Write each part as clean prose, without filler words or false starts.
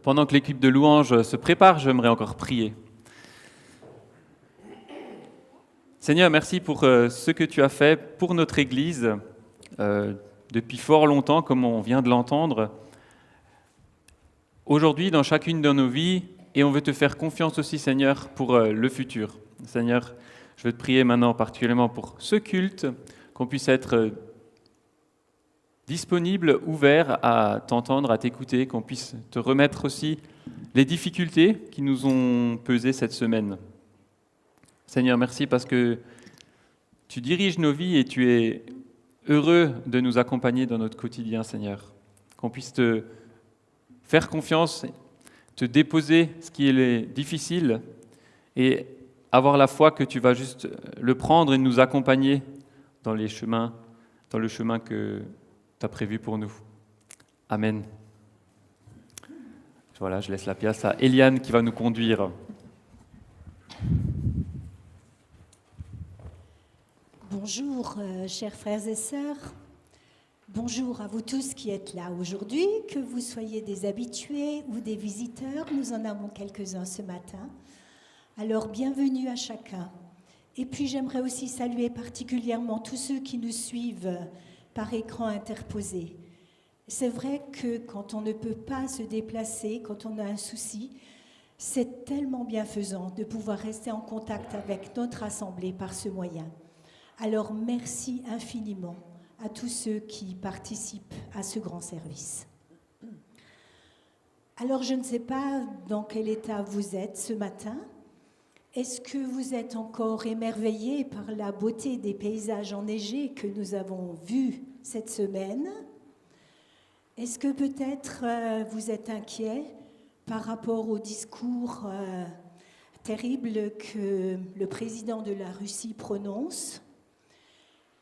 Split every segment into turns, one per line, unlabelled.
Pendant que l'équipe de louanges se prépare, j'aimerais encore prier. Seigneur, merci pour ce que tu as fait pour notre Église depuis fort longtemps, comme on vient de l'entendre. Aujourd'hui, dans chacune de nos vies, et on veut te faire confiance aussi, Seigneur, pour le futur. Seigneur, je veux te prier maintenant particulièrement pour ce culte, qu'on puisse être disponible, ouvert à t'entendre, à t'écouter, qu'on puisse te remettre aussi les difficultés qui nous ont pesé cette semaine. Seigneur, merci parce que tu diriges nos vies et tu es heureux de nous accompagner dans notre quotidien, Seigneur. Qu'on puisse te faire confiance, te déposer ce qui est difficile et avoir la foi que tu vas juste le prendre et nous accompagner dans le chemin que tu as prévu pour nous. Amen. Voilà, je laisse la place à Eliane qui va nous conduire.
Bonjour, chers frères et sœurs. Bonjour à vous tous qui êtes là aujourd'hui, que vous soyez des habitués ou des visiteurs. Nous en avons quelques-uns ce matin. Alors, bienvenue à chacun. Et puis, j'aimerais aussi saluer particulièrement tous ceux qui nous suivent par écran interposé. C'est vrai que quand on ne peut pas se déplacer, quand on a un souci, c'est tellement bienfaisant de pouvoir rester en contact avec notre assemblée par ce moyen. Alors, merci infiniment à tous ceux qui participent à ce grand service. Alors, je ne sais pas dans quel état vous êtes ce matin. Est-ce que vous êtes encore émerveillés par la beauté des paysages enneigés que nous avons vus cette semaine? Est-ce que peut-être vous êtes inquiets par rapport au discours terrible que le président de la Russie prononce?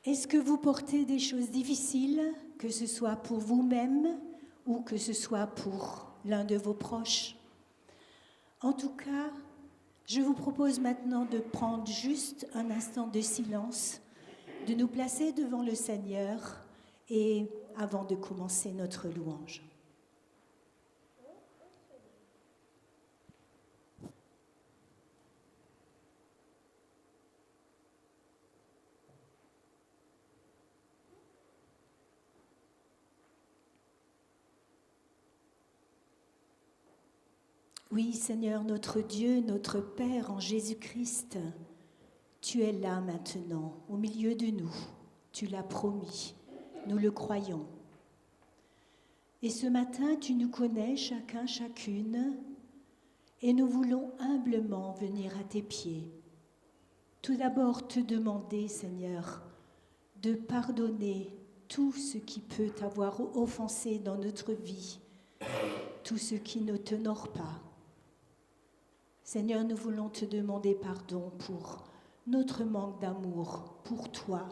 Est-ce que vous portez des choses difficiles, que ce soit pour vous-même ou que ce soit pour l'un de vos proches? En tout cas, je vous propose maintenant de prendre juste un instant de silence, de nous placer devant le Seigneur et avant de commencer notre louange. Oui, Seigneur, notre Dieu, notre Père en Jésus-Christ, tu es là maintenant, au milieu de nous. Tu l'as promis, nous le croyons. Et ce matin, tu nous connais chacun, chacune, et nous voulons humblement venir à tes pieds. Tout d'abord te demander, Seigneur, de pardonner tout ce qui peut t'avoir offensé dans notre vie, tout ce qui ne t'honore pas. Seigneur, nous voulons te demander pardon pour notre manque d'amour pour toi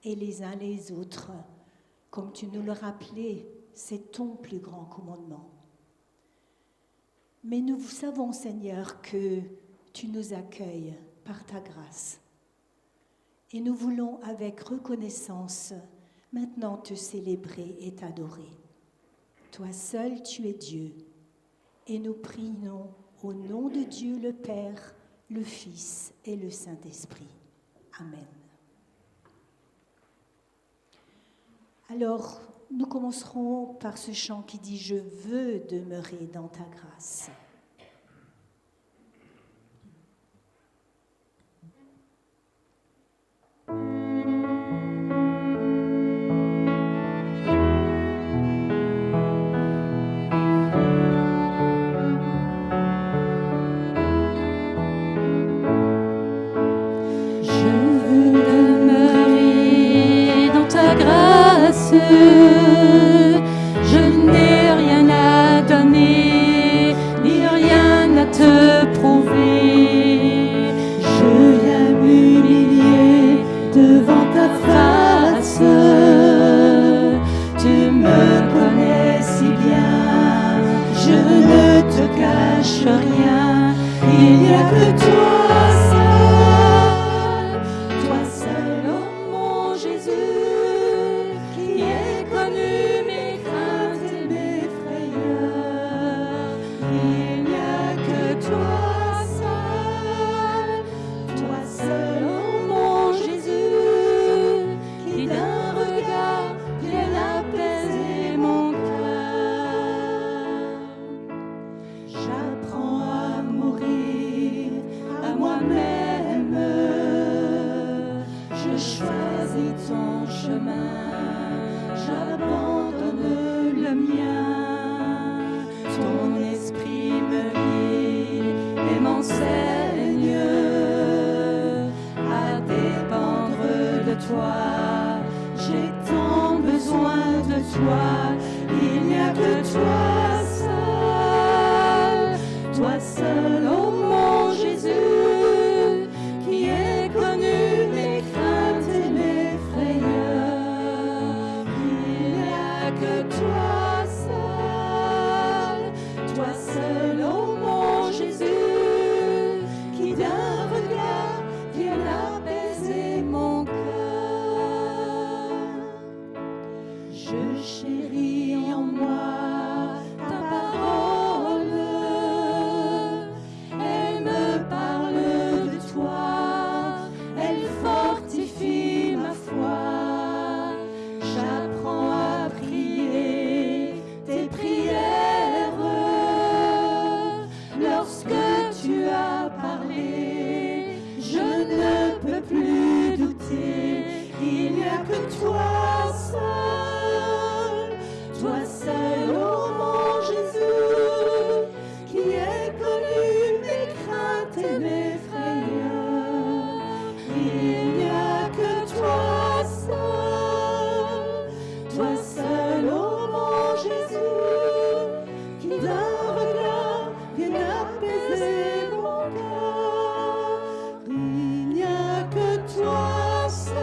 et les uns les autres. Comme tu nous le rappelais, c'est ton plus grand commandement. Mais nous savons, Seigneur, que tu nous accueilles par ta grâce. Et nous voulons, avec reconnaissance, maintenant te célébrer et t'adorer. Toi seul, tu es Dieu. Et nous prions au nom de Dieu le Père, le Fils et le Saint-Esprit. Amen. Alors, nous commencerons par ce chant qui dit « Je veux demeurer dans ta grâce ».
Je n'ai rien à donner, ni
Il n'y a que toi seul, oh mon Jésus, qui d'un regard vienne apaiser mon cœur. J'apprends à mourir à moi-même, je choisis ton chemin, j'abandonne le mien. Ton esprit me guide et m'enseigne à dépendre de toi. J'ai tant besoin de toi, il n'y a que toi seul, oh mon Jésus, qui ai connu mes craintes et mes frayeurs. Il n'y a que toi seul, oh mon Jésus, qui d'un regard vienne apaiser mon cœur. Je chéris en moi ta parole, elle me parle de toi, elle fortifie ma foi. J'apprends à prier tes prières lorsque tu as parlé. Je ne peux plus douter, il n'y a que toi seul, oh mon Jésus, qui ai connu mes craintes et mes frayeurs. Il n'y a que toi seul, oh mon Jésus, qui d'un regard vienne apaiser mon cœur. Il n'y a que toi seul,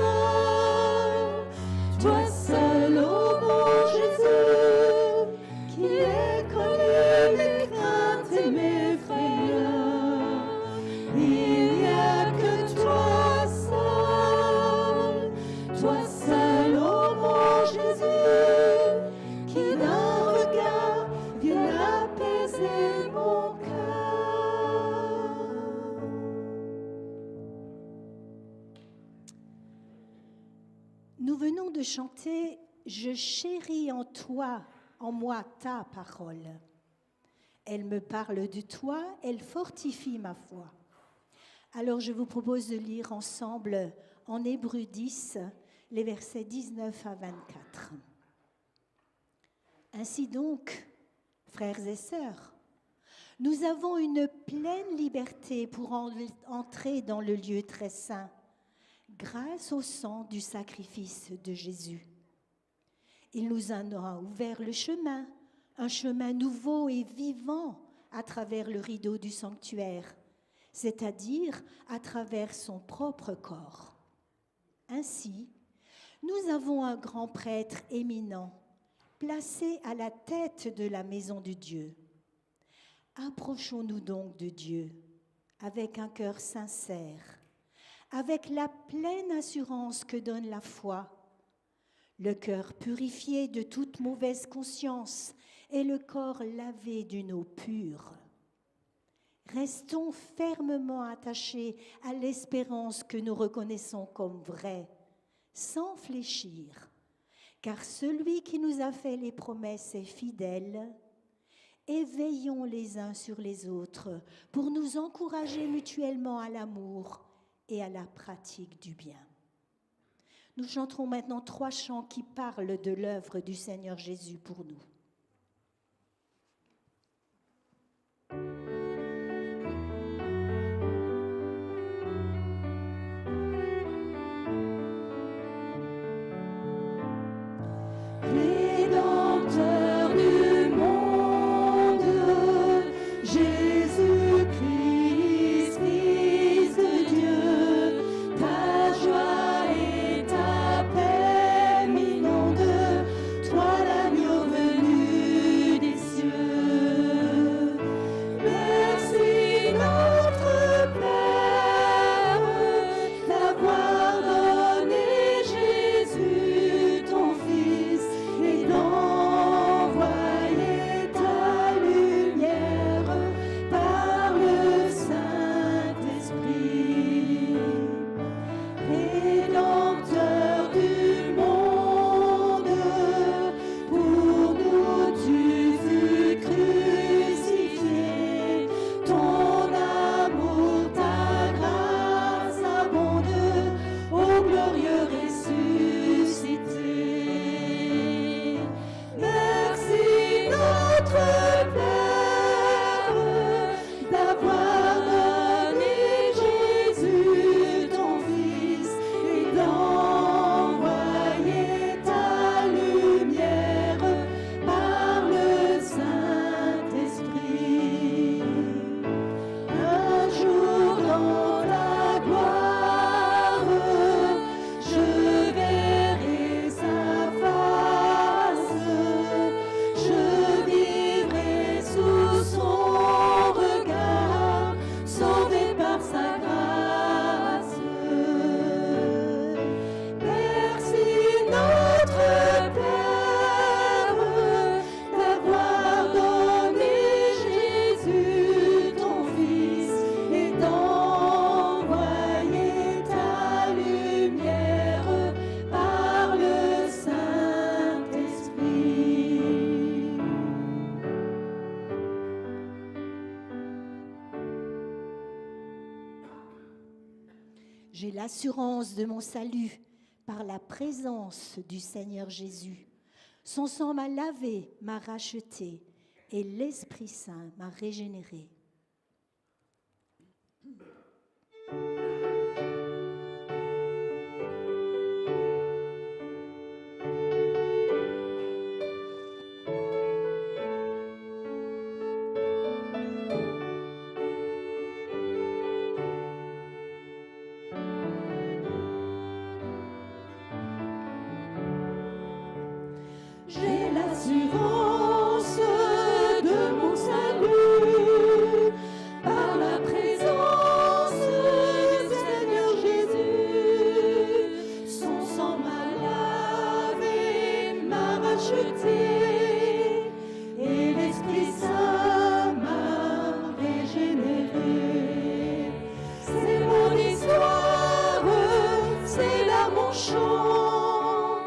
oh mon Jésus, qui ai connu mes craintes et mes frayeurs. Il n'y a que toi seul, oh mon Jésus, qui d'un regard vienne apaiser mon cœur. Nous venons de chanter « Je chéris en toi, en moi ta parole ». Elle me parle de toi, elle fortifie ma foi. Alors je vous propose de lire ensemble en Hébreux 10, les versets 19 à 24. Ainsi donc, frères et sœurs, nous avons une pleine liberté pour entrer dans le lieu très saint, grâce au sang du sacrifice de Jésus. Il nous en a ouvert le chemin, un chemin nouveau et vivant à travers le rideau du sanctuaire, c'est-à-dire à travers son propre corps. Ainsi, nous avons un grand prêtre éminent, placé à la tête de la maison de Dieu. Approchons-nous donc de Dieu avec un cœur sincère, avec la pleine assurance que donne la foi, le cœur purifié de toute mauvaise conscience et le corps lavé d'une eau pure. Restons fermement attachés à l'espérance que nous reconnaissons comme vraie, sans fléchir, car celui qui nous a fait les promesses est fidèle. Et veillons les uns sur les autres pour nous encourager mutuellement à l'amour et à la pratique du bien. Nous chanterons maintenant 3 chants qui parlent de l'œuvre du Seigneur Jésus pour nous. Rédempteur du monde, Jésus-Christ, Fils de Dieu, ta joie et ta paix m'inondent, toi l'agneau venu. J'ai l'assurance de mon salut par la présence du Seigneur Jésus. Son sang m'a lavé, m'a racheté, et l'Esprit Saint m'a régénéré.
J'ai l'assurance de mon salut par la présence du Seigneur Jésus. Son sang m'a lavé, m'a racheté, et l'Esprit Saint m'a régénéré. C'est mon histoire, c'est là mon chant.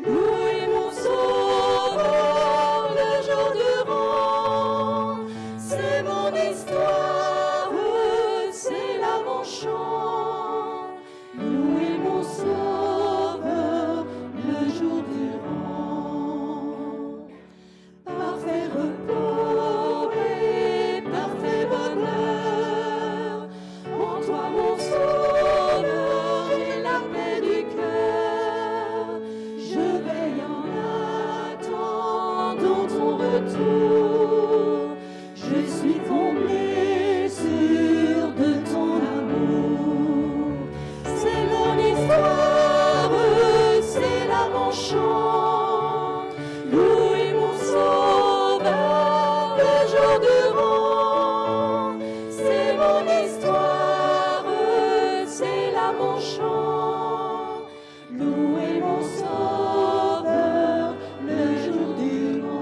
Louez mon Sauveur le jour durant. C'est mon histoire, c'est là mon chant. Louez mon Sauveur le jour durant. Parfait repos et parfait bonheur. En toi mon Sauveur, j'ai la paix du cœur. Je veille en attendant ton retour. Je suis comblé, sûr de ton amour. C'est mon histoire, c'est là mon chant. Louez mon Sauveur le jour durant. C'est mon histoire, c'est là mon chant. Louez mon Sauveur le jour durant.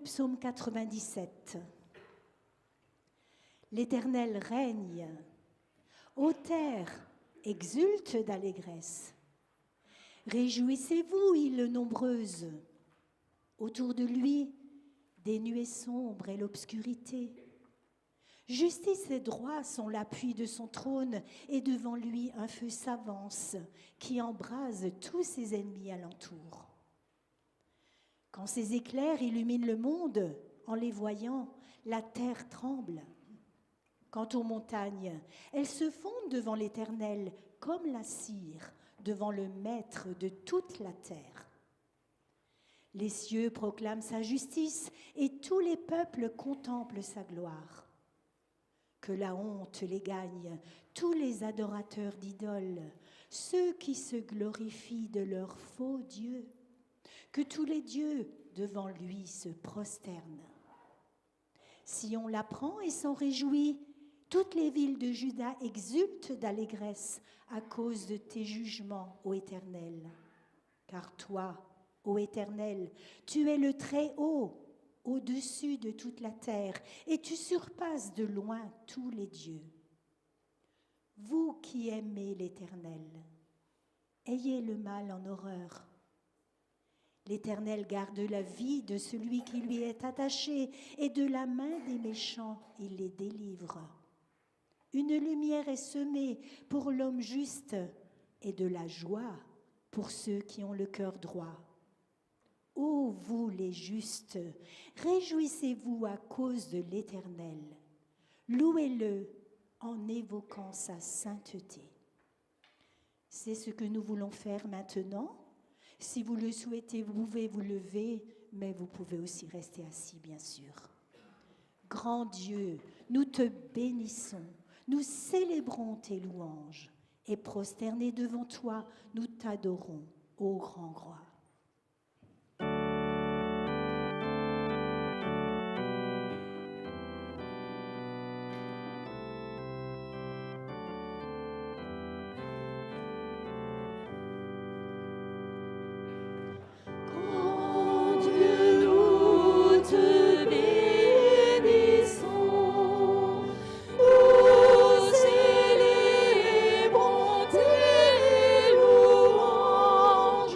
psaume 97. L'Éternel règne. Ô terre, exulte d'allégresse. Réjouissez-vous, îles nombreuses. Autour de lui, des nuées sombres et l'obscurité. Justice et droit sont l'appui de son trône, et devant lui un feu s'avance qui embrase tous ses ennemis alentour. Quand ses éclairs illuminent le monde, en les voyant, la terre tremble. Quant aux montagnes, elles se fondent devant l'Éternel comme la cire devant le Maître de toute la terre. Les cieux proclament sa justice et tous les peuples contemplent sa gloire. Que la honte les gagne, tous les adorateurs d'idoles, ceux qui se glorifient de leurs faux dieux, que tous les dieux devant lui se prosternent. Si on l'apprend et s'en réjouit, toutes les villes de Juda exultent d'allégresse à cause de tes jugements, ô Éternel. Car toi, ô Éternel, tu es le Très-Haut, au-dessus de toute la terre, et tu surpasses de loin tous les dieux. Vous qui aimez l'Éternel, ayez le mal en horreur. L'Éternel garde la vie de celui qui lui est attaché, et de la main des méchants il les délivre. Une lumière est semée pour l'homme juste, et de la joie pour ceux qui ont le cœur droit. Ô vous les justes, réjouissez-vous à cause de l'Éternel. Louez-le en évoquant sa sainteté. C'est ce que nous voulons faire maintenant. Si vous le souhaitez, vous pouvez vous lever, mais vous pouvez aussi rester assis, bien sûr. Grand Dieu, nous te bénissons, nous célébrons tes louanges, et prosternés devant toi, nous t'adorons, ô grand roi.
Louanges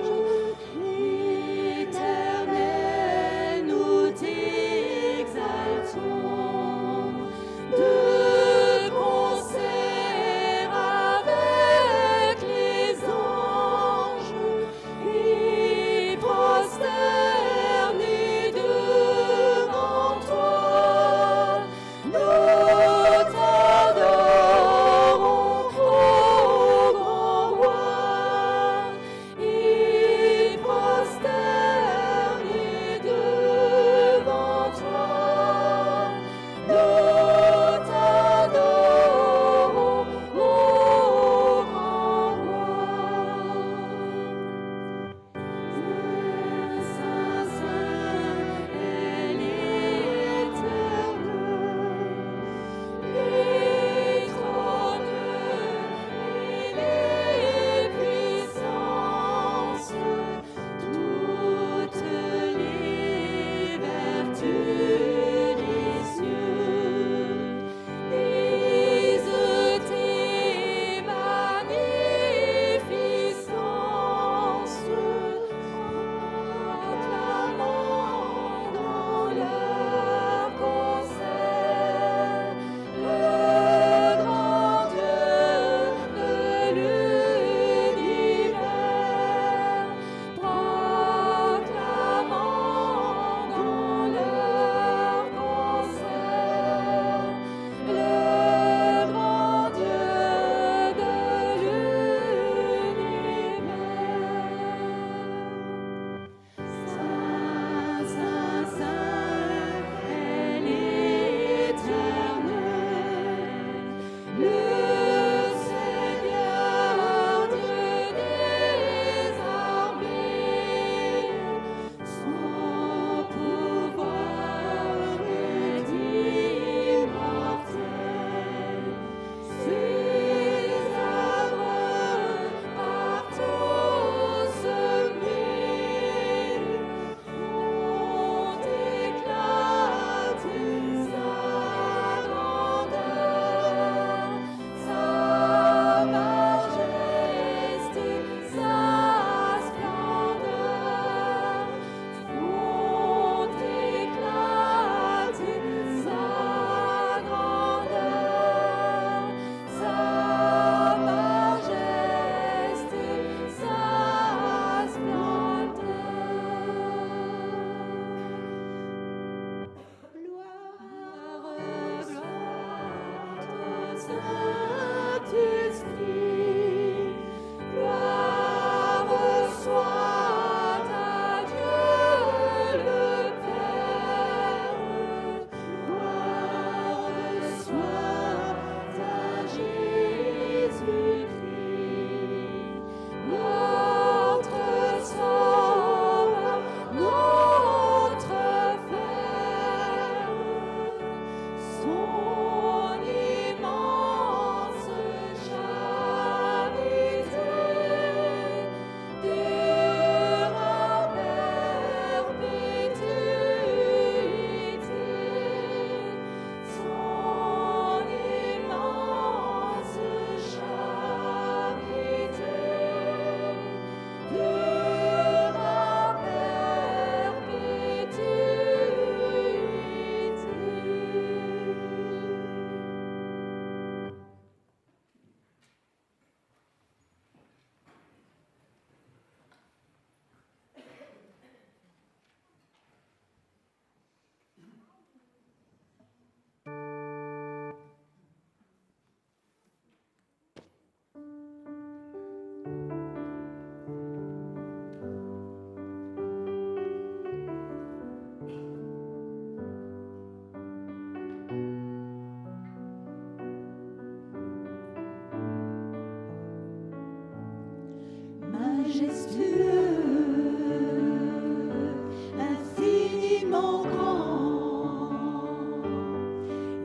infiniment grand,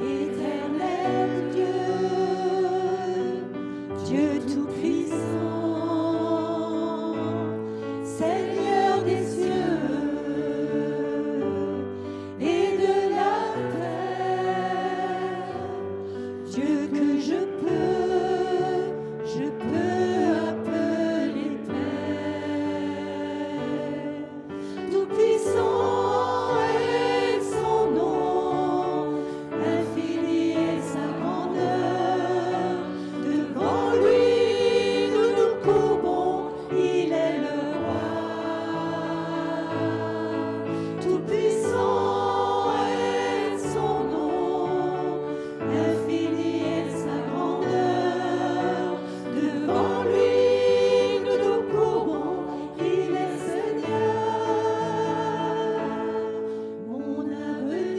éternel Dieu tout-puissant, Seigneur des cieux et de la terre, Dieu que je peux appeler Père. Tout-puissant est son nom, infini est sa grandeur. Devant lui, nous nous courbons, il est le roi. Tout-puissant est son nom, infini est sa grandeur. Devant lui, nous nous courbons, il est Seigneur. Mon avenir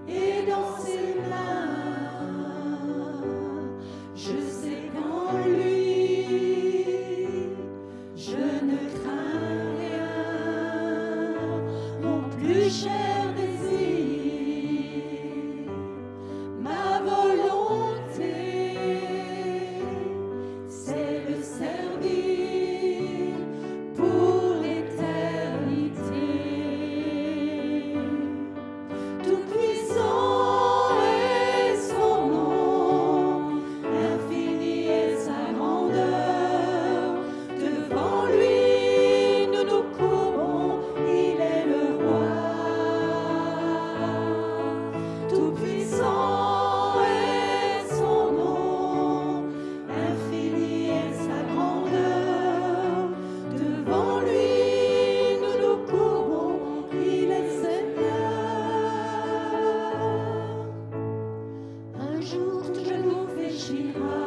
est dans ses mains. Je sais qu'en lui, je ne crains rien. Mon plus cher désir, ma volonté, c'est le servir pour l'éternité. Tout-puissant est son nom, infini est sa grandeur. Devant lui, nous nous courbons, il est le roi. Tout-puissant est son nom, infini est sa grandeur. Devant lui, nous nous courbons, il est Seigneur. Un jour tout genou fléchira,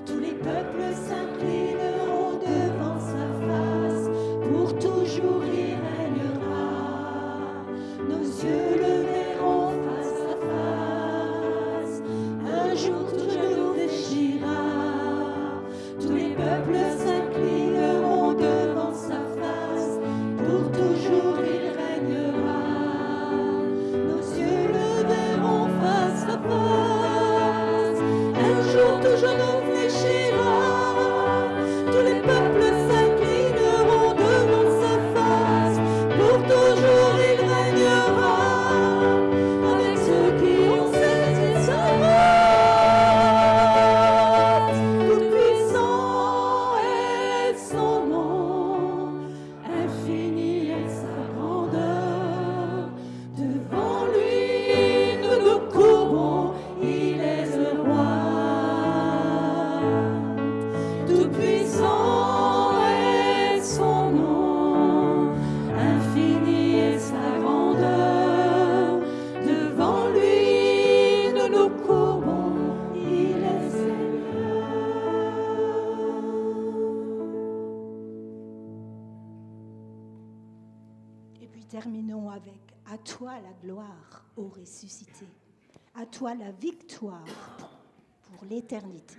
tous les peuples s'inclineront devant sa face. Pour toujours il régnera, nos yeux le verront face à face. Un jour tout genou fléchira, tous les peuples s'inclineront devant sa face. Pour toujours il régnera, nos yeux le verront face à face. Un jour tout genou fléchira, tous les peuples s'inclineront devant sa face. Pour toujours il régnera, avec ceux qui ont saisi sa grâce. Tout-puissant est son nom, infini est sa grandeur. Devant lui, nous nous courbons, il est le roi. Tout-puissant est son nom, infini est sa grandeur. Devant lui, nous nous courbons, il est Seigneur.
Et puis terminons avec à toi la gloire, ô ressuscité, à toi la victoire pour l'éternité.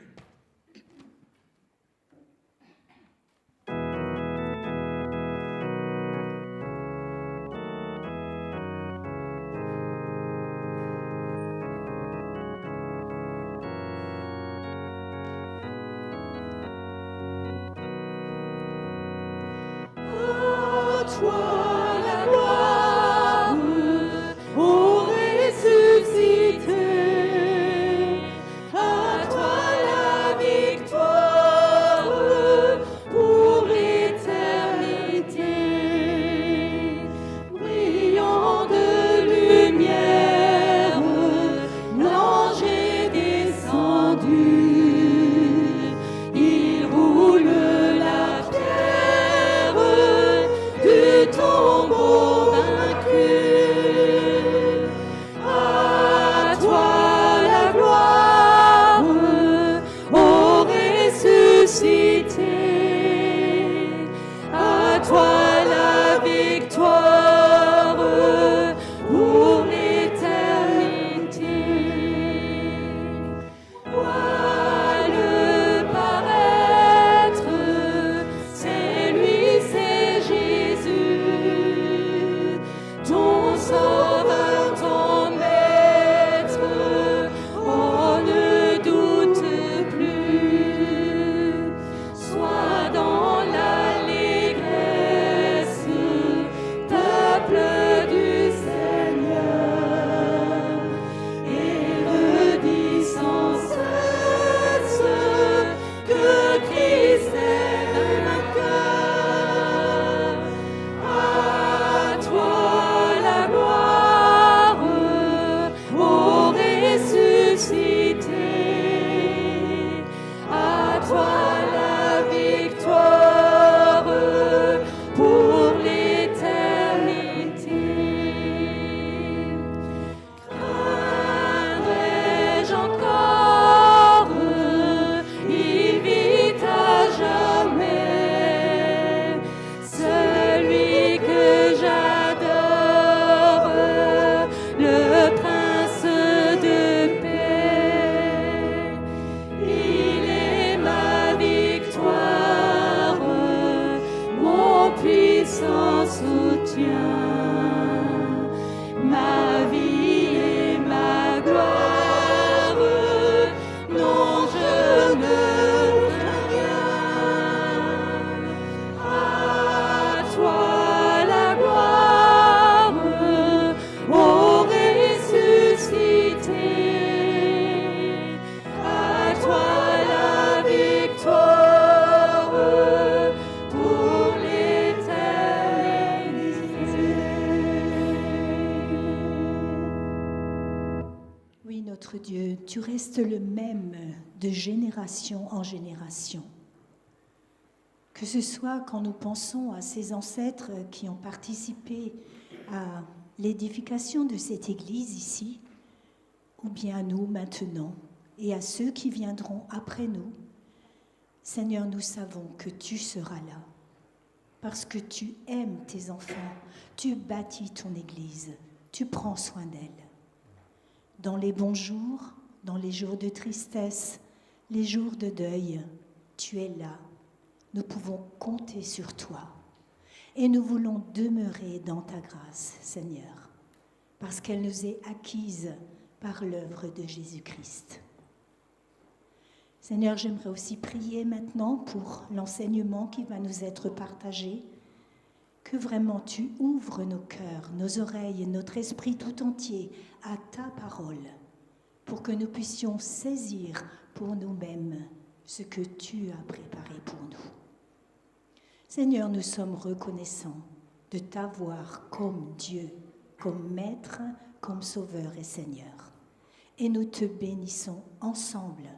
À toi la gloire, ô ressuscité, à toi la
Dieu, tu restes le même de génération en génération. Que ce soit quand nous pensons à ces ancêtres qui ont participé à l'édification de cette église ici, ou bien à nous maintenant, et à ceux qui viendront après nous, Seigneur, nous savons que tu seras là, parce que tu aimes tes enfants, tu bâtis ton église, tu prends soin d'elle. Dans les bons jours, dans les jours de tristesse, les jours de deuil, tu es là. Nous pouvons compter sur toi. Et nous voulons demeurer dans ta grâce, Seigneur, parce qu'elle nous est acquise par l'œuvre de Jésus-Christ. Seigneur, j'aimerais aussi prier maintenant pour l'enseignement qui va nous être partagé, que vraiment tu ouvres nos cœurs, nos oreilles et notre esprit tout entier à ta parole, pour que nous puissions saisir pour nous-mêmes ce que tu as préparé pour nous. Seigneur, nous sommes reconnaissants de t'avoir comme Dieu, comme Maître, comme Sauveur et Seigneur. Et nous te bénissons ensemble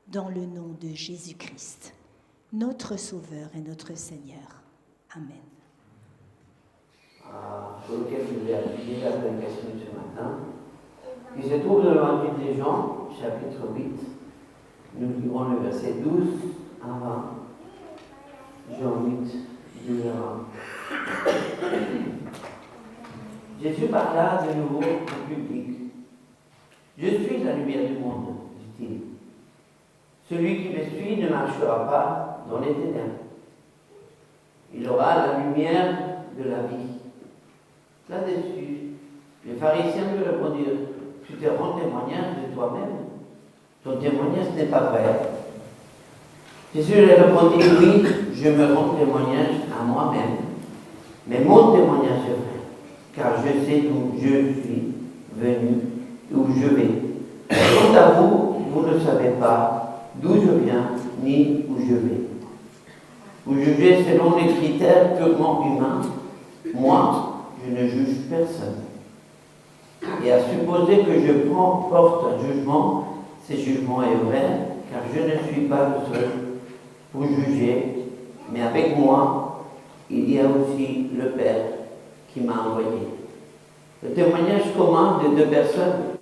dans le nom de Jésus-Christ, notre Sauveur et notre Seigneur. Amen.
Sur lequel je voulais appuyer la prédication de ce matin, qui se trouve dans l'Évangile de Jean, chapitre 8. Nous lirons le verset 12 à 20. Jean 8, 12 à 20. Jésus parla de nouveau au public. Je suis la lumière du monde, dit-il. Celui qui me suit ne marchera pas dans les ténèbres. Il aura la lumière de la vie. Là-dessus, les pharisiens lui répondirent, tu te rends témoignage de toi-même. Ton témoignage n'est pas vrai. Jésus leur répondit, oui, je me rends témoignage à moi-même, mais mon témoignage est vrai, car je sais d'où je suis venu, où je vais. Quant à vous, vous ne savez pas d'où je viens, ni où je vais. Vous jugez selon les critères purement humains. Moi, je ne juge personne. Et à supposer que je porte un jugement, ce jugement est vrai, car je ne suis pas le seul pour juger, mais avec moi, il y a aussi le Père qui m'a envoyé. Le témoignage commun de deux personnes,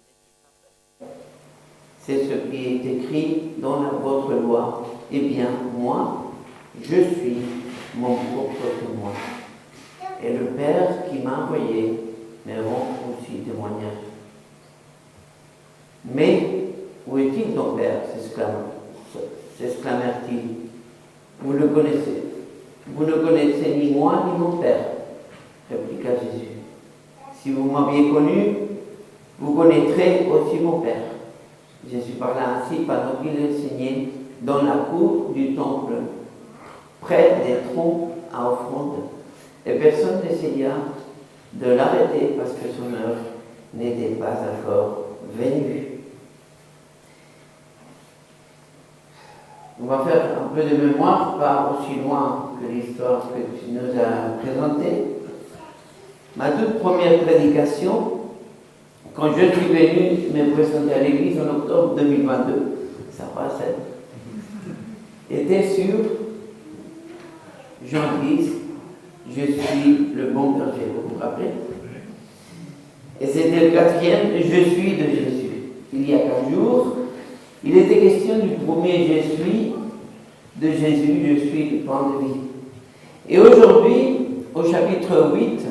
c'est ce qui est écrit dans votre loi. Eh bien, moi, je suis mon propre témoin. Et le Père qui m'a envoyé me rend aussi témoignage. Mais où est-il ton Père s'exclamèrent-ils. Vous le connaissez. Vous ne connaissez ni moi ni mon Père, répliqua Jésus. Si vous m'aviez connu, vous connaîtrez aussi mon Père. Jésus parla ainsi pendant qu'il enseignait dans la cour du temple, près des troncs à offrande. Et personne n'essaya de l'arrêter parce que son heure n'était pas encore venue. On va faire un peu de mémoire, pas aussi loin que l'histoire que tu nous as présentée. Ma toute première prédication, quand je suis venu me présenter à l'église en octobre 2022, ça passe, était sur Jean 10, je suis le bon berger, vous vous rappelez? Et c'était le 4e, je suis de Jésus. Il y a 4 jours, il était question du premier je suis de Jésus, je suis le pain de vie. Et aujourd'hui, au chapitre 8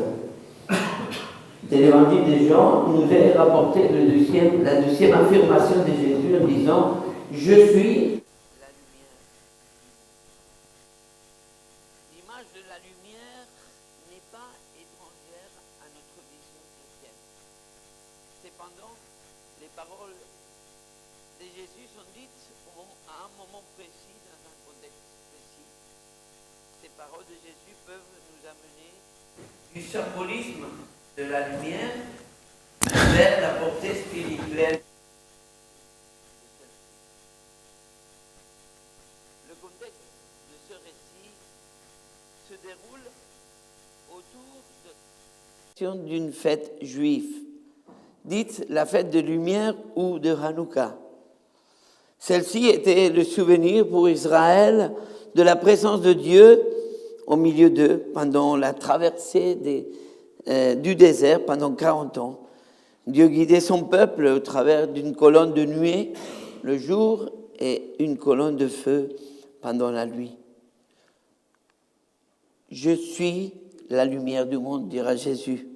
de l'évangile de Jean, nous est rapporté la deuxième affirmation de Jésus en disant « Je suis la lumière ». L'image de la lumière n'est pas étrangère à notre vision chrétienne. Cependant, les paroles de Jésus sont dites à un moment précis, dans un contexte précis. Ces paroles de Jésus peuvent nous amener du symbolisme de la lumière vers la portée spirituelle. Le contexte de ce récit se déroule autour d'une fête juive dite la fête de lumière ou de Hanouka. Celle-ci était le souvenir pour Israël de la présence de Dieu au milieu d'eux pendant la traversée du désert pendant 40 ans. Dieu guidait son peuple au travers d'une colonne de nuée le jour et une colonne de feu pendant la nuit. Je suis la lumière du monde, dira Jésus,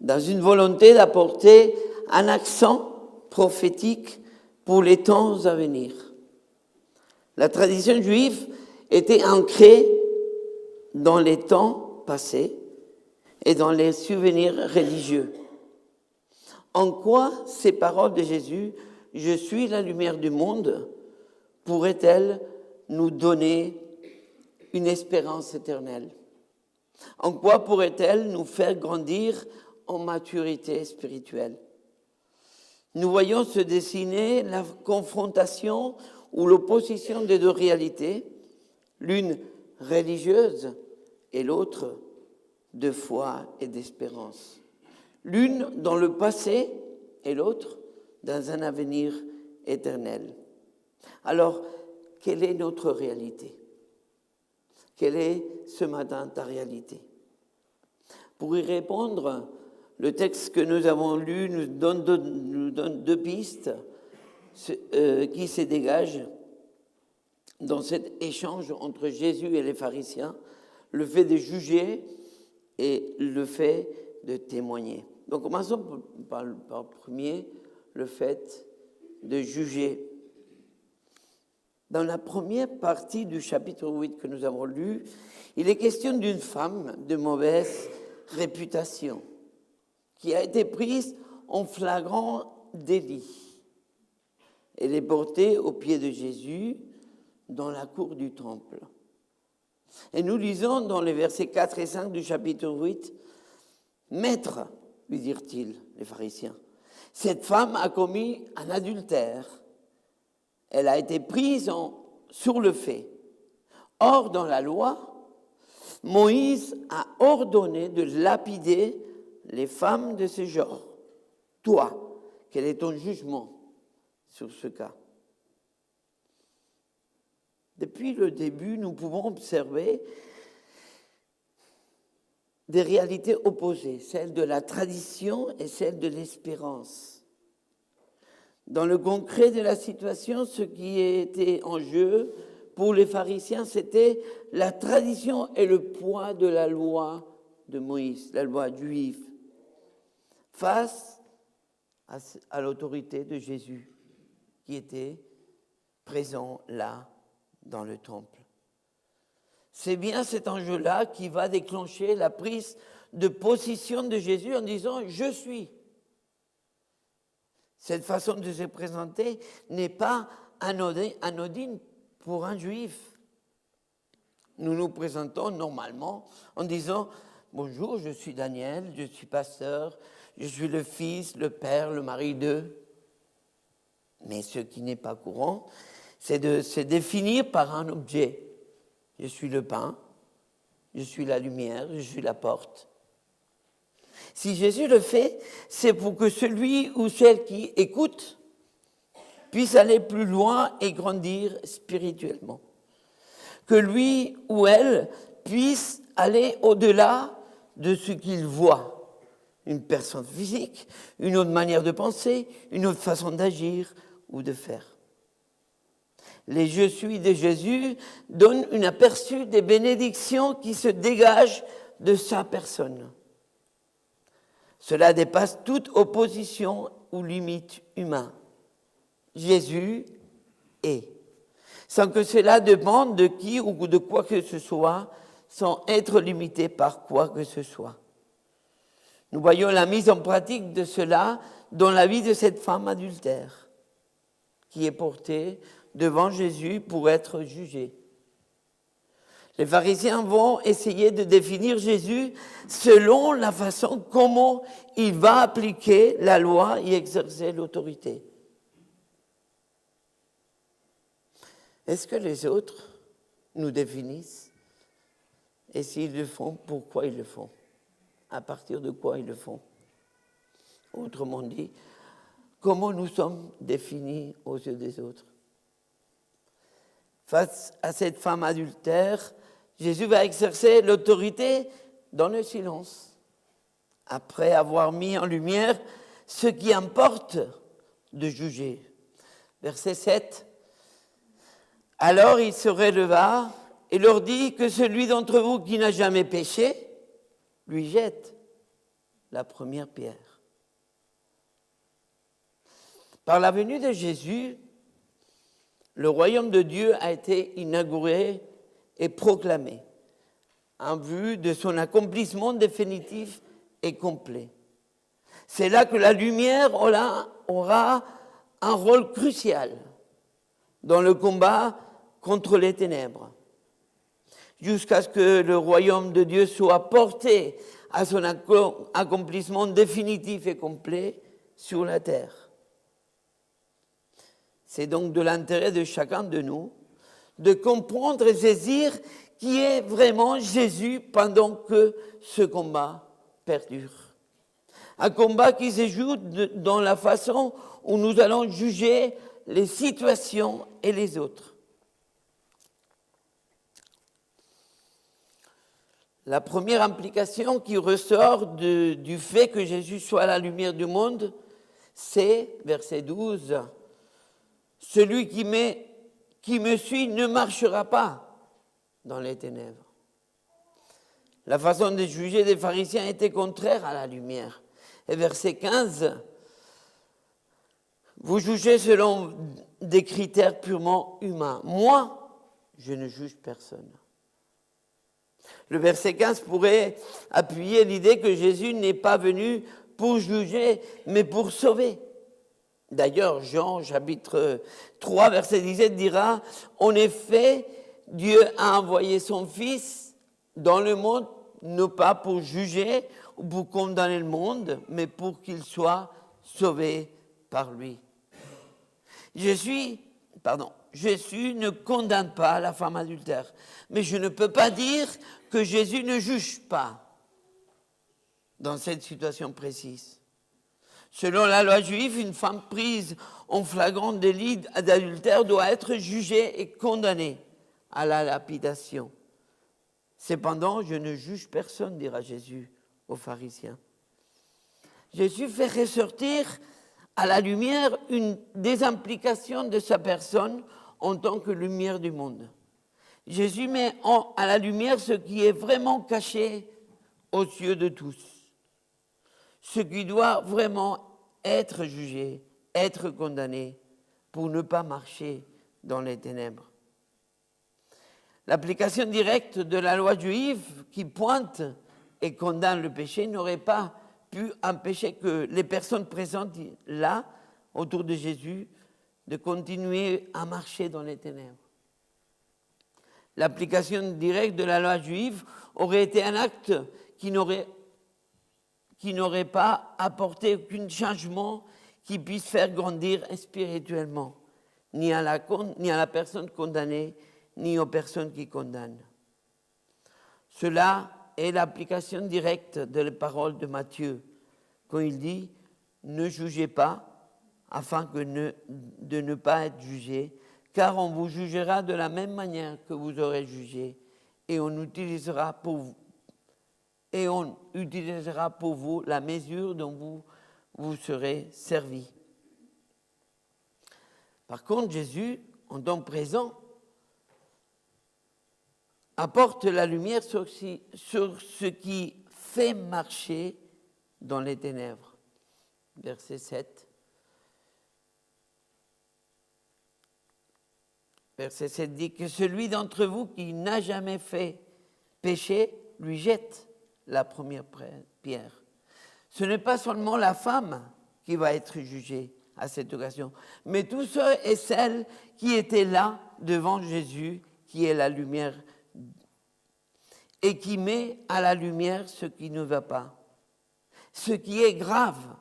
dans une volonté d'apporter un accent prophétique pour les temps à venir. La tradition juive était ancrée dans les temps passés et dans les souvenirs religieux. En quoi ces paroles de Jésus, « Je suis la lumière du monde », pourraient-elles nous donner une espérance éternelle? En quoi pourrait-elle nous faire grandir en maturité spirituelle? Nous voyons se dessiner la confrontation ou l'opposition des deux réalités, l'une religieuse et l'autre de foi et d'espérance. L'une dans le passé et l'autre dans un avenir éternel. Alors, quelle est notre réalité? Quelle est ce matin ta réalité? Pour y répondre, le texte que nous avons lu nous donne deux pistes qui se dégagent dans cet échange entre Jésus et les pharisiens, le fait de juger et le fait de témoigner. Donc commençons par le premier, le fait de juger. Dans la première partie du chapitre 8 que nous avons lu, il est question d'une femme de mauvaise réputation qui a été prise en flagrant délit. Elle est portée aux pieds de Jésus dans la cour du temple. Et nous lisons dans les versets 4 et 5 du chapitre 8, « Maître, lui dirent-ils, les pharisiens, cette femme a commis un adultère. Elle a été prise sur le fait. Or, dans la loi, Moïse a ordonné de lapider les femmes de ce genre. Toi, quel est ton jugement sur ce cas? » Depuis le début, nous pouvons observer des réalités opposées, celle de la tradition et celle de l'espérance. Dans le concret de la situation, ce qui était en jeu pour les pharisiens, c'était la tradition et le poids de la loi de Moïse, la loi juive, face à l'autorité de Jésus qui était présent là dans le temple. C'est bien cet enjeu-là qui va déclencher la prise de position de Jésus en disant « Je suis ». Cette façon de se présenter n'est pas anodine pour un juif. Nous nous présentons normalement en disant « Bonjour, je suis Daniel, je suis pasteur, je suis le fils, le père, le mari d'eux ». Mais ce qui n'est pas courant, c'est de se définir par un objet. Je suis le pain, je suis la lumière, je suis la porte. Si Jésus le fait, c'est pour que celui ou celle qui écoute puisse aller plus loin et grandir spirituellement. Que lui ou elle puisse aller au-delà de ce qu'il voit. Une personne physique, une autre manière de penser, une autre façon d'agir ou de faire. Les « je suis » de Jésus donnent un aperçu des bénédictions qui se dégagent de sa personne. Cela dépasse toute opposition ou limite humaine. Jésus est, sans que cela dépende de qui ou de quoi que ce soit, sans être limité par quoi que ce soit. Nous voyons la mise en pratique de cela dans la vie de cette femme adultère, qui est portée devant Jésus pour être jugée. Les pharisiens vont essayer de définir Jésus selon la façon comment il va appliquer la loi et exercer l'autorité. Est-ce que les autres nous définissent? Et s'ils le font, pourquoi ils le font? À partir de quoi ils le font? Autrement dit, comment nous sommes définis aux yeux des autres. Face à cette femme adultère, Jésus va exercer l'autorité dans le silence, après avoir mis en lumière ce qui importe de juger. Verset 7. Alors il se releva et leur dit que celui d'entre vous qui n'a jamais péché, lui jette la première pierre. Par la venue de Jésus, le royaume de Dieu a été inauguré et proclamé en vue de son accomplissement définitif et complet. C'est là que la lumière aura un rôle crucial dans le combat contre les ténèbres, jusqu'à ce que le royaume de Dieu soit porté à son accomplissement définitif et complet sur la terre. C'est donc de l'intérêt de chacun de nous de comprendre et saisir qui est vraiment Jésus pendant que ce combat perdure. Un combat qui se joue dans la façon où nous allons juger les situations et les autres. La première implication qui ressort du fait que Jésus soit la lumière du monde, c'est, verset 12, « Celui qui me suit ne marchera pas dans les ténèbres. » La façon de juger des pharisiens était contraire à la lumière. Et verset 15, « Vous jugez selon des critères purement humains. Moi, je ne juge personne. » Le verset 15 pourrait appuyer l'idée que Jésus n'est pas venu pour juger, mais pour sauver. D'ailleurs, Jean, chapitre 3, verset 17, dira « En effet, Dieu a envoyé son Fils dans le monde, non pas pour juger ou pour condamner le monde, mais pour qu'il soit sauvé par lui. » Jésus ne condamne pas la femme adultère, mais je ne peux pas dire que Jésus ne juge pas dans cette situation précise. Selon la loi juive, une femme prise en flagrant délit d'adultère doit être jugée et condamnée à la lapidation. Cependant, je ne juge personne, dira Jésus aux pharisiens. Jésus fait ressortir à la lumière une des implications de sa personne en tant que lumière du monde. Jésus met à la lumière ce qui est vraiment caché aux yeux de tous, ce qui doit vraiment être jugé, être condamné pour ne pas marcher dans les ténèbres. L'application directe de la loi juive qui pointe et condamne le péché n'aurait pas pu empêcher que les personnes présentes là, autour de Jésus, de continuer à marcher dans les ténèbres. L'application directe de la loi juive aurait été un acte qui n'aurait pas apporté aucun changement qui puisse faire grandir spirituellement, ni à la personne condamnée, ni aux personnes qui condamnent. Cela est l'application directe de la parole de Matthieu, quand il dit « Ne jugez pas, afin de ne pas être jugés, car on vous jugera de la même manière que vous aurez jugé, et on utilisera pour vous la mesure dont vous serez servis. » Par contre, Jésus, en temps présent, apporte la lumière sur ce qui fait marcher dans les ténèbres. Verset 7. Verset 7 dit que celui d'entre vous qui n'a jamais fait péché, lui jette la première pierre. Ce n'est pas seulement la femme qui va être jugée à cette occasion, mais tous ceux et celles qui étaient là devant Jésus, qui est la lumière et qui met à la lumière ce qui ne va pas, ce qui est grave.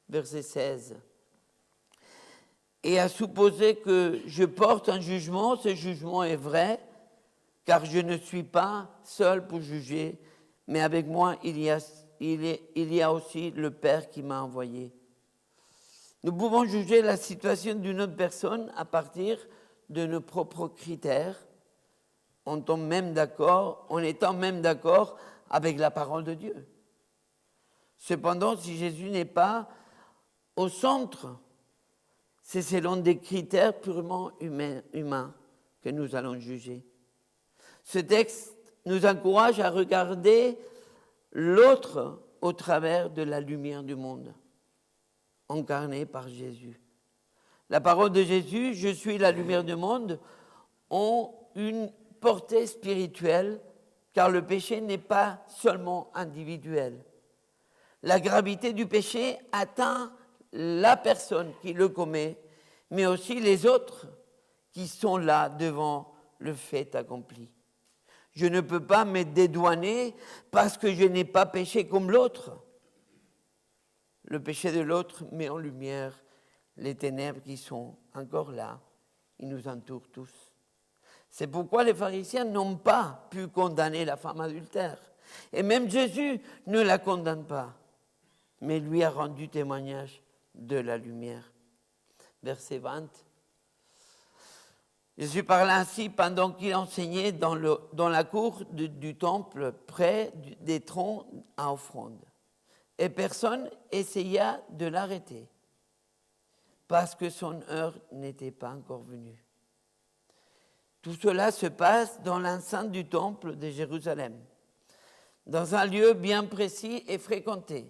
Verset 16. Et à supposer que je porte un jugement, ce jugement est vrai, car je ne suis pas seul pour juger, mais avec moi il y il y a aussi le Père qui m'a envoyé. Nous pouvons juger la situation d'une autre personne à partir de nos propres critères, en étant même d'accord avec la parole de Dieu. Cependant, si Jésus n'est pas au centre, c'est selon des critères purement humains que nous allons juger. Ce texte nous encourage à regarder l'autre au travers de la lumière du monde, incarnée par Jésus. La parole de Jésus, je suis la lumière du monde, ont une portée spirituelle, car le péché n'est pas seulement individuel. La gravité du péché atteint la personne qui le commet, mais aussi les autres qui sont là devant le fait accompli. Je ne peux pas me dédouaner parce que je n'ai pas péché comme l'autre. Le péché de l'autre met en lumière les ténèbres qui sont encore là. Ils nous entourent tous. C'est pourquoi les pharisiens n'ont pas pu condamner la femme adultère. Et même Jésus ne la condamne pas, mais lui a rendu témoignage de la lumière. Verset 20. Jésus parla ainsi pendant qu'il enseignait dans la cour du temple, près des troncs à offrande. Et personne essaya de l'arrêter, parce que son heure n'était pas encore venue. Tout cela se passe dans l'enceinte du temple de Jérusalem, dans un lieu bien précis et fréquenté.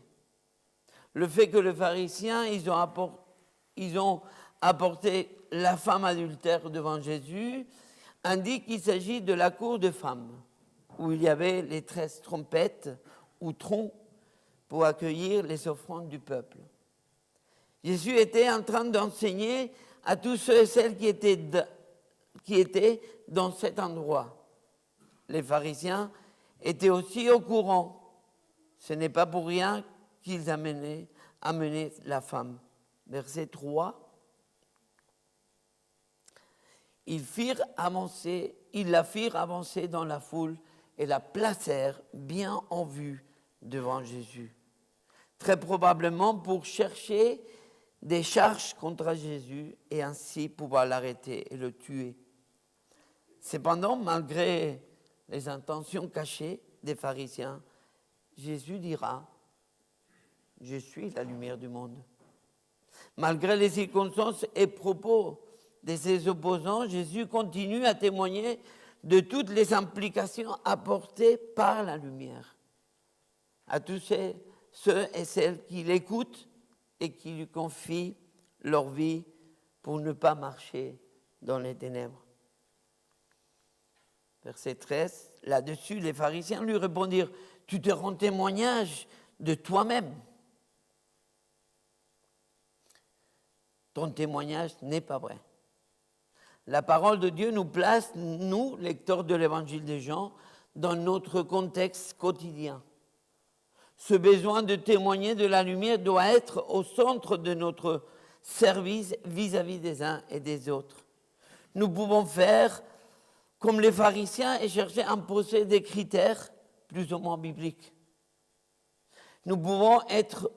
Le fait que les pharisiens, ils ont apporté la femme adultère devant Jésus, indique qu'il s'agit de la cour de femmes, où il y avait les 13 trompettes ou troncs pour accueillir les offrandes du peuple. Jésus était en train d'enseigner à tous ceux et celles qui étaient dans cet endroit. Les pharisiens étaient aussi au courant. Ce n'est pas pour rien qu'ils amenaient la femme. Verset 3. Ils la firent avancer dans la foule et la placèrent bien en vue devant Jésus. Très probablement pour chercher des charges contre Jésus et ainsi pouvoir l'arrêter et le tuer. Cependant, malgré les intentions cachées des pharisiens, Jésus dira « Je suis la lumière du monde ». Malgré les circonstances et propos de ses opposants, Jésus continue à témoigner de toutes les implications apportées par la lumière. À tous ceux et celles qui l'écoutent et qui lui confient leur vie pour ne pas marcher dans les ténèbres. Verset 13, là-dessus, les pharisiens lui répondirent « Tu te rends témoignage de toi-même. Ton témoignage n'est pas vrai. » La parole de Dieu nous place, nous, lecteurs de l'évangile de Jean, dans notre contexte quotidien. Ce besoin de témoigner de la lumière doit être au centre de notre service vis-à-vis des uns et des autres. Nous pouvons faire comme les pharisiens et chercher à imposer des critères plus ou moins bibliques. Nous pouvons être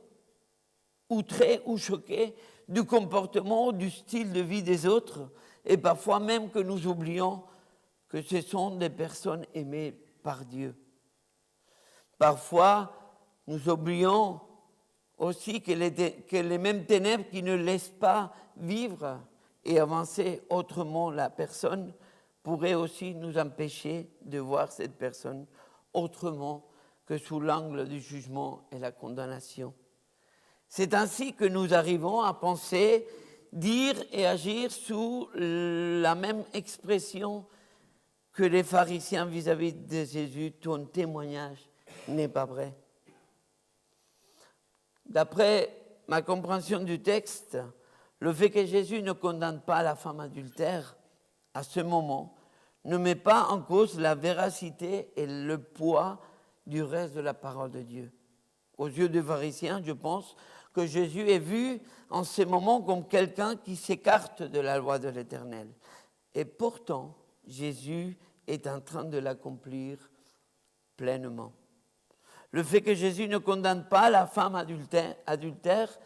outrés ou choqués du comportement, du style de vie des autres, et parfois même que nous oublions que ce sont des personnes aimées par Dieu. Parfois, nous oublions aussi que les mêmes ténèbres qui ne laissent pas vivre et avancer autrement la personne pourraient aussi nous empêcher de voir cette personne autrement que sous l'angle du jugement et la condamnation. C'est ainsi que nous arrivons à penser, dire et agir sous la même expression que les pharisiens vis-à-vis de Jésus. Ton témoignage n'est pas vrai. D'après ma compréhension du texte, le fait que Jésus ne condamne pas la femme adultère à ce moment ne met pas en cause la véracité et le poids du reste de la parole de Dieu. Aux yeux des pharisiens, je pense que Jésus est vu en ce moment comme quelqu'un qui s'écarte de la loi de l'Éternel. Et pourtant, Jésus est en train de l'accomplir pleinement. Le fait que Jésus ne condamne pas la femme adultère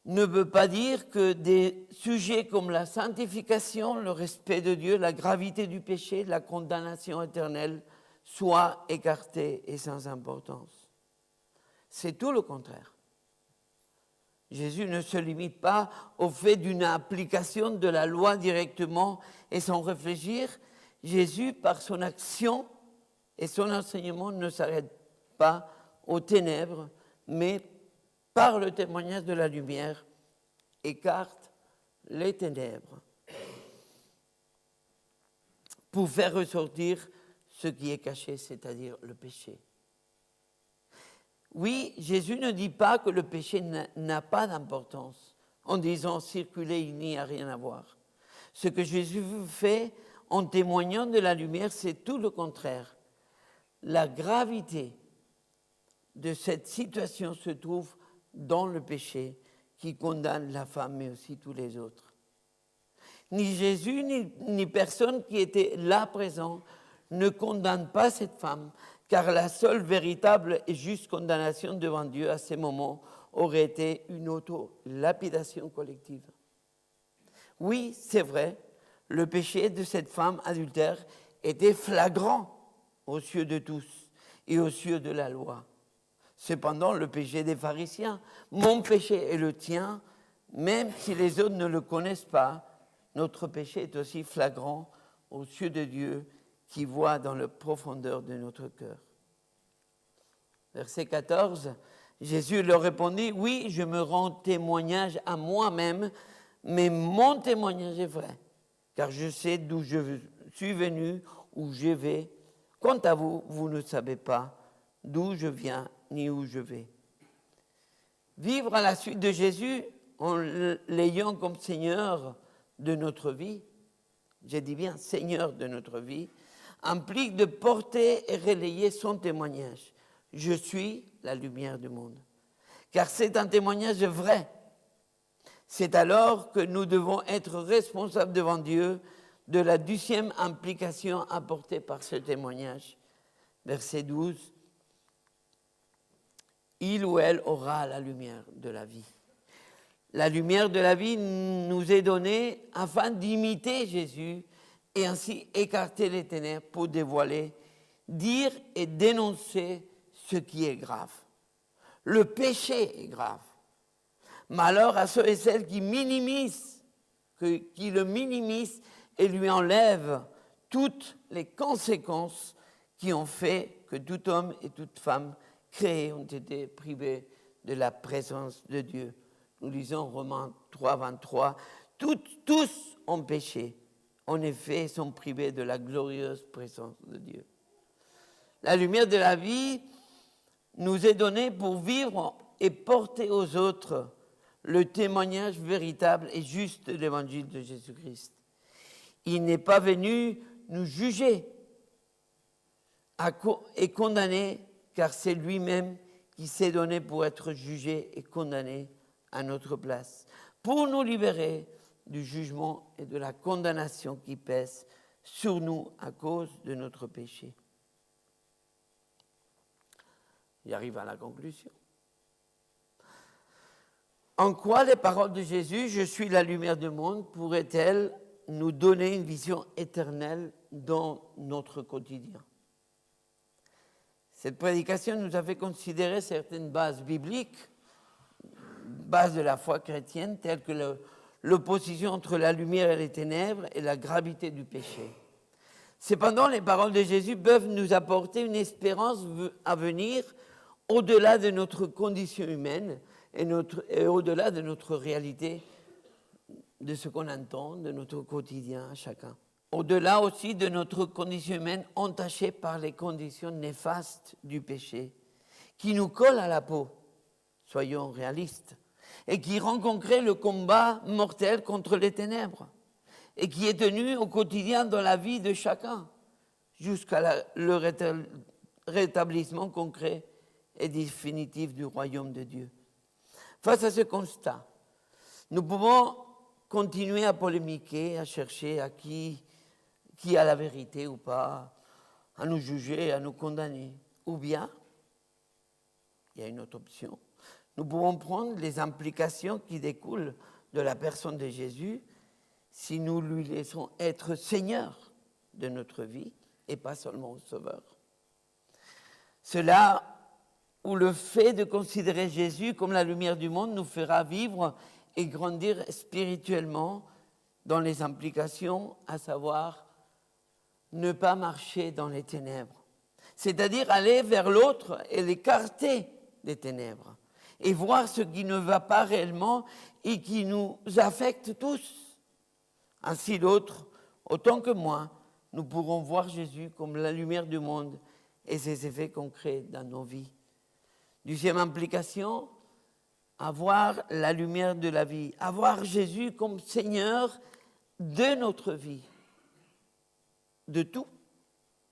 ne veut pas dire que des sujets comme la sanctification, le respect de Dieu, la gravité du péché, la condamnation éternelle soient écartés et sans importance. C'est tout le contraire. Jésus ne se limite pas au fait d'une application de la loi directement et sans réfléchir. Jésus, par son action et son enseignement, ne s'arrête pas aux ténèbres, mais par le témoignage de la lumière, écarte les ténèbres pour faire ressortir ce qui est caché, c'est-à-dire le péché. Oui, Jésus ne dit pas que le péché n'a pas d'importance en disant circuler, il n'y a rien à voir. Ce que Jésus fait en témoignant de la lumière, c'est tout le contraire. La gravité de cette situation se trouve dans le péché qui condamne la femme, mais aussi tous les autres. Ni Jésus, ni personne qui était là présent ne condamne pas cette femme, car la seule véritable et juste condamnation devant Dieu à ces moments aurait été une auto-lapidation collective. Oui, c'est vrai, le péché de cette femme adultère était flagrant aux yeux de tous et aux yeux de la loi. Cependant, le péché des pharisiens, mon péché est le tien, même si les autres ne le connaissent pas, notre péché est aussi flagrant aux yeux de Dieu qui voit dans la profondeur de notre cœur. Verset 14, Jésus leur répondit, « Oui, je me rends témoignage à moi-même, mais mon témoignage est vrai, car je sais d'où je suis venu, où je vais. Quant à vous, vous ne savez pas d'où je viens ni où je vais. » Vivre à la suite de Jésus en l'ayant comme Seigneur de notre vie, je dis bien Seigneur de notre vie, implique de porter et relayer son témoignage. Je suis la lumière du monde. Car c'est un témoignage vrai. C'est alors que nous devons être responsables devant Dieu de la 10e implication apportée par ce témoignage. Verset 12. Il ou elle aura la lumière de la vie. La lumière de la vie nous est donnée afin d'imiter Jésus et ainsi écarter les ténèbres pour dévoiler, dire et dénoncer ce qui est grave. Le péché est grave. Malheur à ceux et celles qui minimisent, qui le minimisent et lui enlèvent toutes les conséquences qui ont fait que tout homme et toute femme créés ont été privés de la présence de Dieu. Nous lisons Romains 3, 23. Tous ont péché. En effet, sont privés de la glorieuse présence de Dieu. La lumière de la vie nous est donnée pour vivre et porter aux autres le témoignage véritable et juste de l'évangile de Jésus-Christ. Il n'est pas venu nous juger et condamner, car c'est lui-même qui s'est donné pour être jugé et condamné à notre place, pour nous libérer du jugement et de la condamnation qui pèsent sur nous à cause de notre péché. J'arrive à la conclusion. En quoi les paroles de Jésus, « Je suis la lumière du monde », pourraient-elles nous donner une vision éternelle dans notre quotidien ? Cette prédication nous a fait considérer certaines bases bibliques, bases de la foi chrétienne, telles que l'opposition entre la lumière et les ténèbres et la gravité du péché. Cependant, les paroles de Jésus peuvent nous apporter une espérance à venir au-delà de notre condition humaine et au-delà de notre réalité, de ce qu'on entend, de notre quotidien à chacun. Au-delà aussi de notre condition humaine entachée par les conditions néfastes du péché, qui nous collent à la peau, soyons réalistes, et qui rend concret le combat mortel contre les ténèbres, et qui est tenu au quotidien dans la vie de chacun, jusqu'à le rétablissement concret et définitif du royaume de Dieu. Face à ce constat, nous pouvons continuer à polémiquer, à chercher à qui a la vérité ou pas, à nous juger, à nous condamner. Ou bien, il y a une autre option. Nous pouvons prendre les implications qui découlent de la personne de Jésus si nous lui laissons être Seigneur de notre vie et pas seulement Sauveur. Cela où le fait de considérer Jésus comme la lumière du monde nous fera vivre et grandir spirituellement dans les implications, à savoir ne pas marcher dans les ténèbres, c'est-à-dire aller vers l'autre et l'écarter des ténèbres et voir ce qui ne va pas réellement et qui nous affecte tous. Ainsi l'autre, autant que moi, nous pourrons voir Jésus comme la lumière du monde et ses effets concrets dans nos vies. Deuxième implication, avoir la lumière de la vie, avoir Jésus comme Seigneur de notre vie, de tout,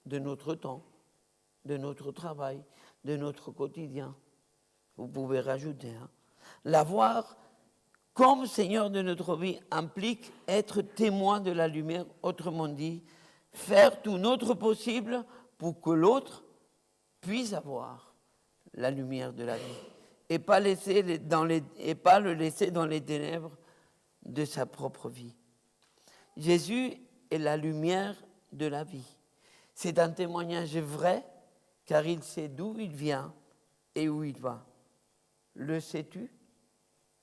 de notre temps, de notre travail, de notre quotidien. Vous pouvez rajouter. L'avoir comme Seigneur de notre vie implique être témoin de la lumière, autrement dit, faire tout notre possible pour que l'autre puisse avoir la lumière de la vie et pas le laisser dans les ténèbres de sa propre vie. Jésus est la lumière de la vie. C'est un témoignage vrai car il sait d'où il vient et où il va. Le sais-tu?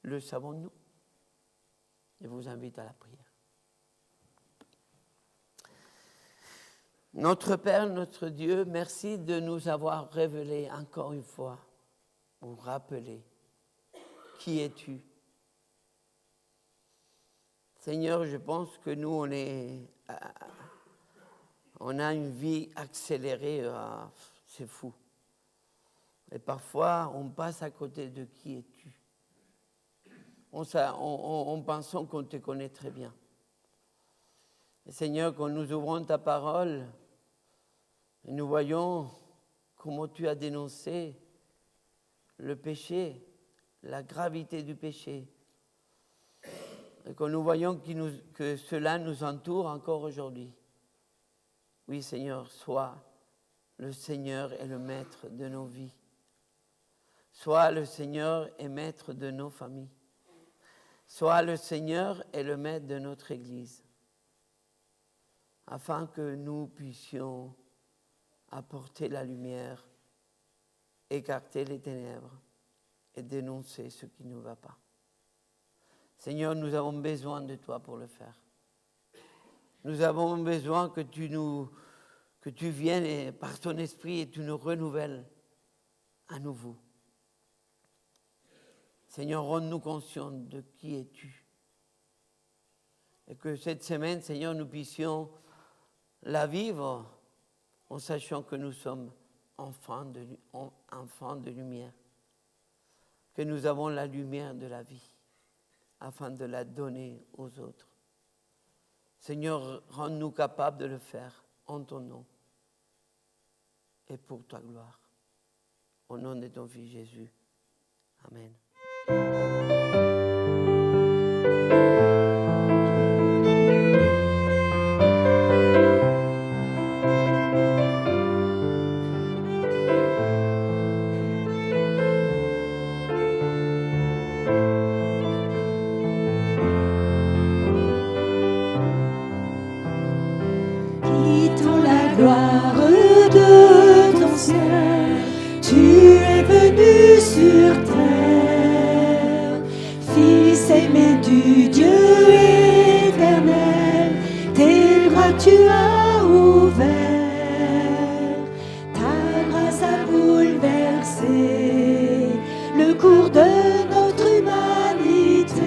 Le savons-nous? Je vous invite à la prière. Notre Père, notre Dieu, merci de nous avoir révélé encore une fois, ou rappelé, qui es-tu? Seigneur, je pense que nous, on a une vie accélérée, c'est fou. Et parfois, on passe à côté de qui es-tu? En pensant qu'on te connaît très bien. Et Seigneur, quand nous ouvrons ta parole, et nous voyons comment tu as dénoncé le péché, la gravité du péché, et quand nous voyons que cela nous entoure encore aujourd'hui. Oui, Seigneur, sois le Seigneur et le Maître de nos vies. Sois le Seigneur et Maître de nos familles. Sois le Seigneur et le Maître de notre Église, afin que nous puissions apporter la lumière, écarter les ténèbres et dénoncer ce qui ne va pas. Seigneur, nous avons besoin de toi pour le faire. Nous avons besoin que tu viennes et, par ton esprit et tu nous renouvelles à nouveau. Seigneur, rends-nous conscients de qui es-tu. Et que cette semaine, Seigneur, nous puissions la vivre en sachant que nous sommes enfants de lumière, que nous avons la lumière de la vie, afin de la donner aux autres. Seigneur, rends-nous capables de le faire en ton nom et pour ta gloire. Au nom de ton Fils Jésus. Amen.
Quittons la gloire de ton ciel, tu es venu sur terre, Fils aimé du Dieu éternel, tes bras tu as ouverts, ta grâce a bouleversé le cours de notre humanité.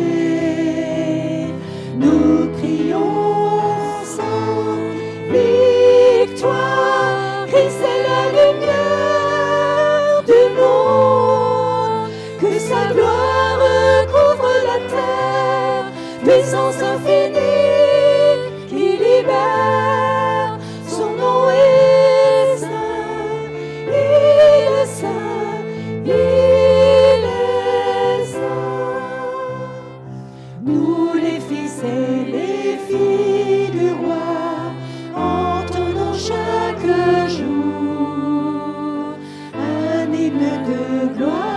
Nous crions ensemble, victoire, Christ est la lumière du monde, que sa gloire recouvre la terre, puissance infinie qui libère, son nom est saint, il est saint, il est saint. Nous les fils et les filles du roi, entonnons chaque jour un hymne de gloire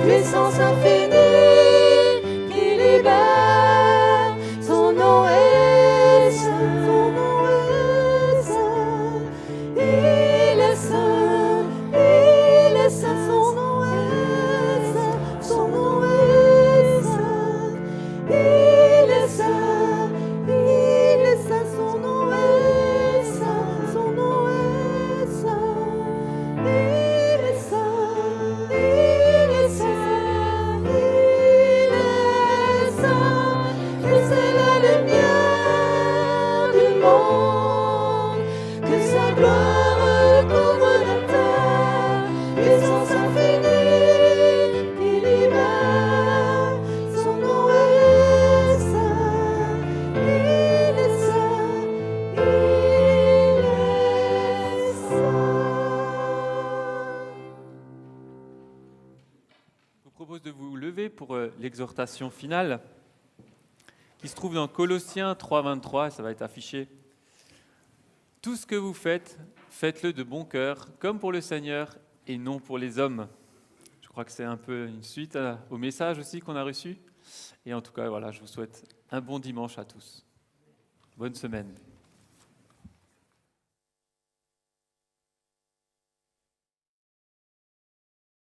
puissance infinie qui libère. Son nom est saint, son nom est saint. Il est saint, il est saint, son nom est saint, son nom est saint. Il est saint, son nom est saint, son nom est saint. Il est saint, il est saint, il est saint. Christ est la lumière du monde, que sa gloire couvre la terre. Puissance infinie qui libère. Son nom est saint, il est saint, il est saint.
Je vous propose de vous lever pour l'exhortation finale qui se trouve dans Colossiens 3,23, ça va être affiché. Tout ce que vous faites, faites-le de bon cœur, comme pour le Seigneur et non pour les hommes. Je crois que c'est un peu une suite au message aussi qu'on a reçu. Et en tout cas, voilà, je vous souhaite un bon dimanche à tous. Bonne semaine.